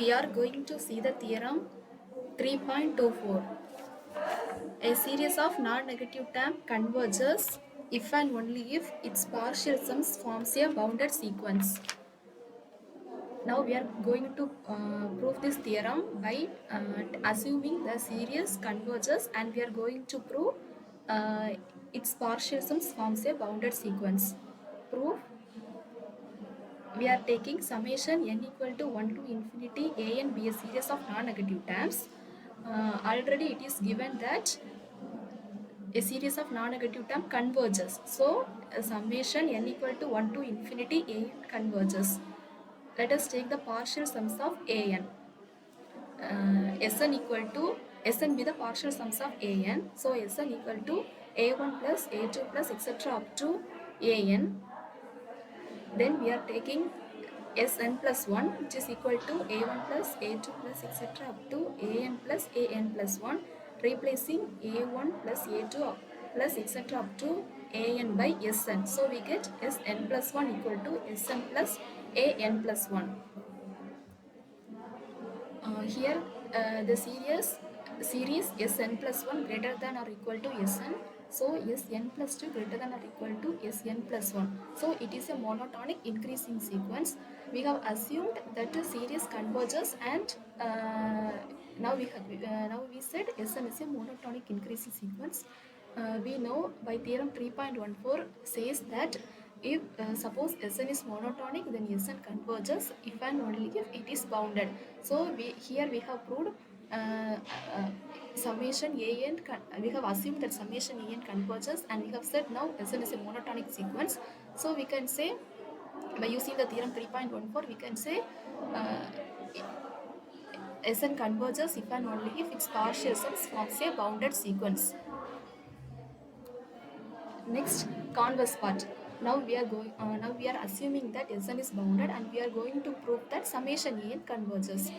we are going to see the theorem 3.24. A series of non-negative term converges if and only if its partial sums forms a bounded sequence. Now we are going to prove this theorem by assuming the series converges, and we are going to prove its partial sums forms a bounded sequence. Proof: we are taking summation n equal to 1 to infinity a and b, a series of non-negative terms. Already it is given that a series of non-negative term converges. So summation n equal to 1 to infinity a n converges. Let us take the partial sums of a n. Sn equal to Sn be the partial sums of a n. So Sn equal to a1 plus a2 plus etc. up to a n. Then we are taking Sn plus 1, which is equal to a1 plus a2 plus etc. up to an plus an plus 1, replacing a1 plus a2 plus etc. up to an by Sn. So we get Sn plus 1 equal to Sn plus an plus 1. Here the series Sn plus 1 greater than or equal to Sn. So Sn plus 2 greater than or equal to Sn plus 1. So it is a monotonic increasing sequence. We have assumed that the series converges, and now we said Sn is a monotonic increasing sequence. We know by theorem 3.14 says that if suppose Sn is monotonic, then Sn converges if and only if it is bounded. So here we have proved summation an we have assumed that summation an converges, and we have said now Sn is a monotonic sequence. So we can say, by using the theorem 3.14, we can say Sn converges if and only if its partial sums forms a bounded sequence. Next, converse part. Now we are assuming that Sn is bounded, and we are going to prove that summation an converges.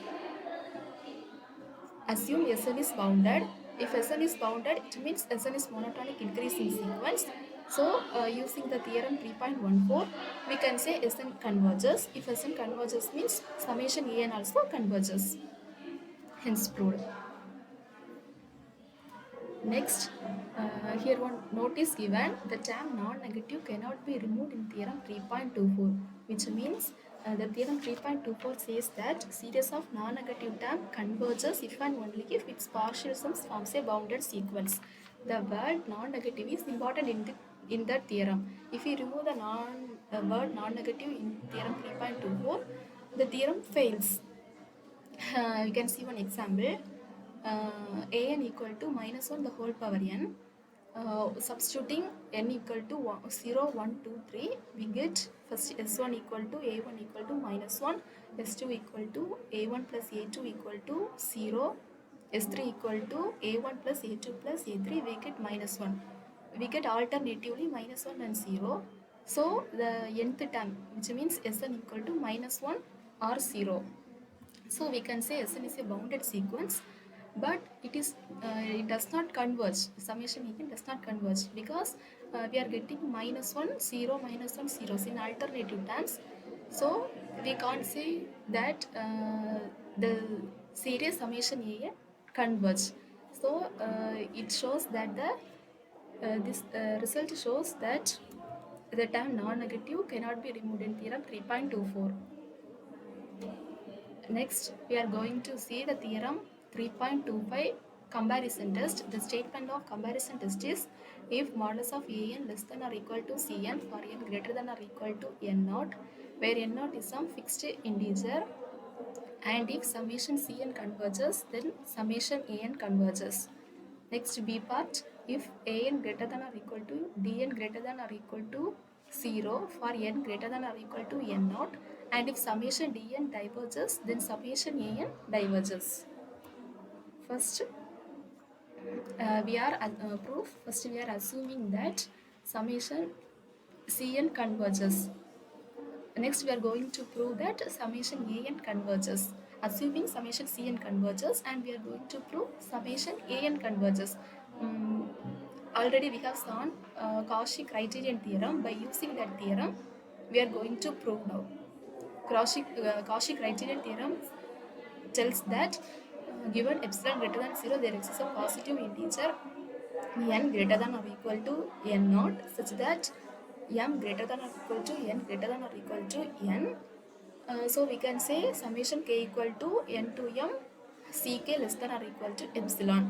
Assume Sn is bounded. If Sn is bounded, it means Sn is monotonic increasing sequence. So using the theorem 3.14, we can say Sn converges. If Sn converges means summation an also converges. Hence proved. Next, here one note is given: the term non-negative cannot be removed in theorem 3.24, which means the theorem 3.24 says that series of non-negative term converges if and only if its partial sums forms a bounded sequence. The word non-negative is important in that theorem. If we remove the word non-negative in theorem 3.24, the theorem fails. You can see one example. An equal to minus 1 the whole power n. Substituting n equal to 0, 1, 2, 3, we get first s1 equal to a1 equal to minus 1, s2 equal to a1 plus a2 equal to 0, s3 equal to a1 plus a2 plus a3, we get minus 1. We get alternatively minus 1 and 0. So the nth term, which means Sn equal to minus 1 or 0. So we can say Sn is a bounded sequence, but it does not converge. Summation an does not converge because we are getting minus 1, 0, minus 1, 0 in alternative terms. So we can't say that the series summation an converge. So it shows that this result shows that the term non-negative cannot be removed in theorem 3.24. Next, we are going to see the theorem 3.25 comparison test. The statement of comparison test is: if modulus of an less than or equal to cn for n greater than or equal to n naught, where n naught is some fixed integer, and if summation cn converges, then summation an converges. Next, B part: if an greater than or equal to dn greater than or equal to 0 for n greater than or equal to n naught, and if summation dn diverges, then summation an diverges. First, we are assuming that summation cn converges. Next, we are going to prove that summation an converges. Assuming summation cn converges, and we are going to prove summation an converges. Already we have seen Cauchy criterion theorem. By using that theorem, we are going to prove now. Cauchy criterion theorem tells that given epsilon greater than 0, there exists a positive integer n greater than or equal to n naught, such that m greater than or equal to n greater than or equal to n. So we can say summation k equal to n to m ck less than or equal to epsilon.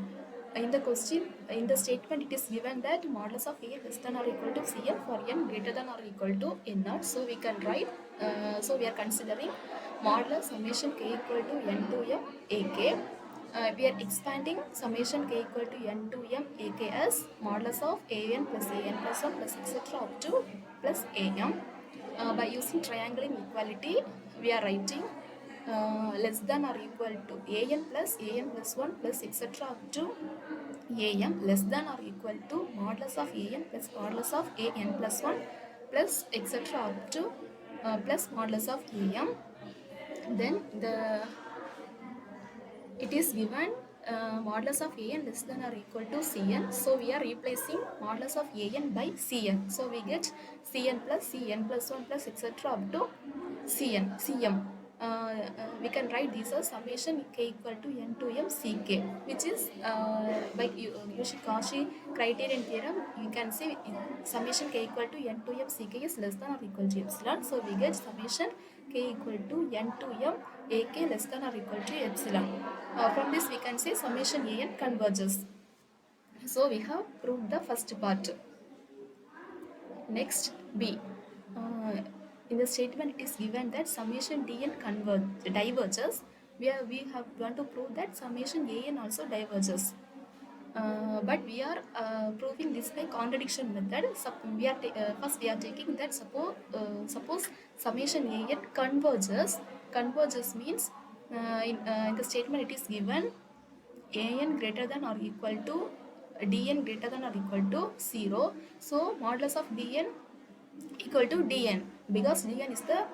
In the question, in the statement, it is given that modulus of a less than or equal to cn for n greater than or equal to n naught. So we can write, so we are considering modulus summation k equal to n to m ak. We are expanding summation k equal to n to m ak as modulus of an plus 1 plus etc. up to plus am. By using triangle inequality, we are writing less than or equal to an plus 1 plus etc. up to am less than or equal to modulus of an plus modulus of an plus 1 plus etc. up to plus modulus of am. Then it is given modulus of an less than or equal to cn. So we are replacing modulus of an by cn. So we get cn plus 1 plus etc. up to cm. We can write this as summation k equal to n to m ck, which is by using Cauchy criterion theorem, you can say summation k equal to n to m ck is less than or equal to epsilon. So we get summation k equal to n to m ak less than or equal to epsilon. From this we can say summation an converges. So we have proved the first part. Next, b. In the statement, it is given that summation dn diverges. We have want to prove that summation an also diverges. But we are proving this by contradiction method. First we are taking that suppose summation an converges. Converges means in the statement it is given an greater than or equal to dn greater than or equal to 0. So modulus of dn equal to dn, because dn is the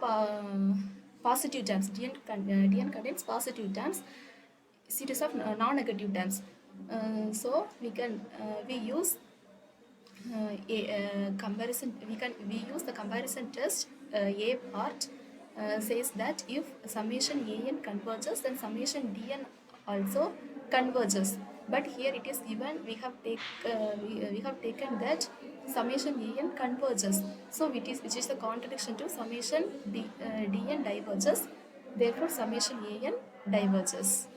positive terms. Dn contains positive terms, series of non-negative terms. So we use comparison. We use the comparison test. A part says that if summation an converges, then summation dn also converges. But here it is given we have taken that summation an converges. So which is the contradiction to summation dn diverges. Therefore summation an diverges.